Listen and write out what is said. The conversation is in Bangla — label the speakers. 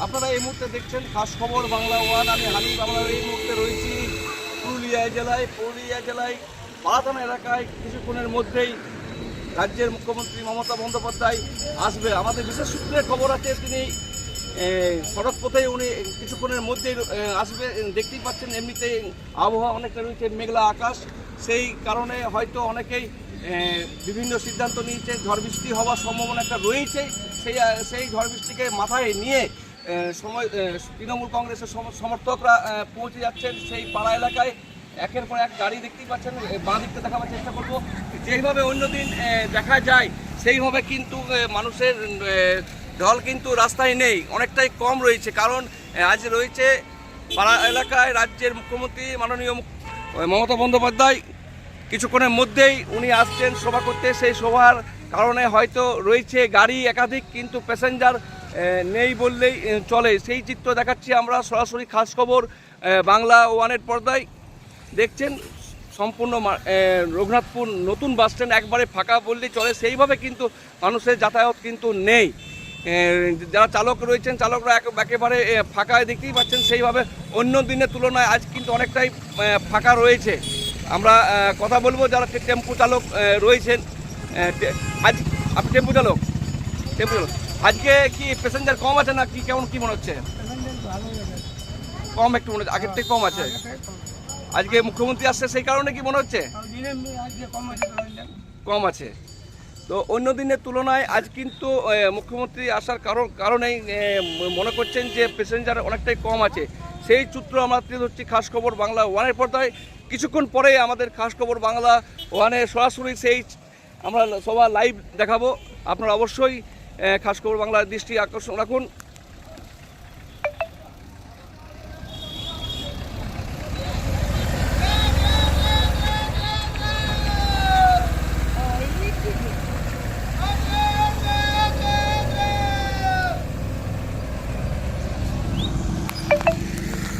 Speaker 1: আপনারা এই মুহূর্তে দেখছেন খাস খবর বাংলা ওয়ান। আমি হানিফ। আমরা এই মুহূর্তে রয়েছি পুরুলিয়া জেলায় বালাতানা এলাকায়। কিছুক্ষণের মধ্যেই রাজ্যের মুখ্যমন্ত্রী মমতা বন্দ্যোপাধ্যায় আসবে। আমাদের বিশেষ সূত্রে খবর আছে তিনি সড়ক পথে উনি কিছুক্ষণের মধ্যেই আসবে। দেখতেই পাচ্ছেন এমনিতে আবহাওয়া অনেকটা রয়েছে মেঘলা আকাশ, সেই কারণে হয়তো অনেকেই বিভিন্ন সিদ্ধান্ত নিয়েছে। ঝড় বৃষ্টি হওয়ার সম্ভাবনা একটা রয়েছে। সেই ঝড় বৃষ্টিকে মাথায় নিয়ে তৃণমূল কংগ্রেসের সমর্থকরা পৌঁছে যাচ্ছেন সেই পাড়া এলাকায়। একের পর এক গাড়ি দেখতেই পাচ্ছেন। বাঁ দিকটা দেখাবার চেষ্টা করব। যেইভাবে অন্যদিন দেখা যায় সেইভাবে কিন্তু মানুষের ঢল কিন্তু রাস্তায় নেই, অনেকটাই কম রয়েছে। কারণ আজ রয়েছে পাড়া এলাকায় রাজ্যের মুখ্যমন্ত্রী মাননীয় মমতা বন্দ্যোপাধ্যায়। কিছুক্ষণের মধ্যেই উনি আসছেন সভা করতে। সেই সভার কারণে হয়তো রয়েছে গাড়ি একাধিক, কিন্তু প্যাসেঞ্জার নেই বললেই চলে। সেই চিত্র দেখাচ্ছি আমরা সরাসরি খাস খবর বাংলা ওয়ানের পর্দায়। দেখছেন সম্পূর্ণ রঘুনাথপুর নতুন বাসস্ট্যান্ড একবারে ফাঁকা বললেই চলে। সেইভাবে কিন্তু মানুষের যাতায়াত কিন্তু নেই। যারা চালক রয়েছেন চালকরা একেবারে ফাঁকায় দেখতেই পাচ্ছেন। সেইভাবে অন্য দিনের তুলনায় আজ কিন্তু অনেকটাই ফাঁকা রয়েছে। আমরা কথা বলবো যারা টেম্পু চালক রয়েছেন। আজ আপনি টেম্পু চালক আজকে কি প্যাসেঞ্জার কম আছে না কি, কেমন কি মনে হচ্ছে? কম একটু মনে হচ্ছে, আগের থেকে কম আছে। আজকে মুখ্যমন্ত্রী আসছে সেই কারণে কি মনে হচ্ছে কম আছে? তো অন্য দিনের তুলনায় আজ কিন্তু মুখ্যমন্ত্রী আসার কারণেই মনে করছেন যে প্যাসেঞ্জার অনেকটাই কম আছে। সেই সূত্র আমরা তুলে ধরছি খাস খবর বাংলা ওয়ানের পর্দায়। কিছুক্ষণ পরে আমাদের খাস খবর বাংলা ওয়ানে সরাসরি সেই আমরা সবার লাইভ দেখাবো। আপনারা অবশ্যই খাস খবর বাংলার দৃষ্টি আকর্ষণ রাখুন।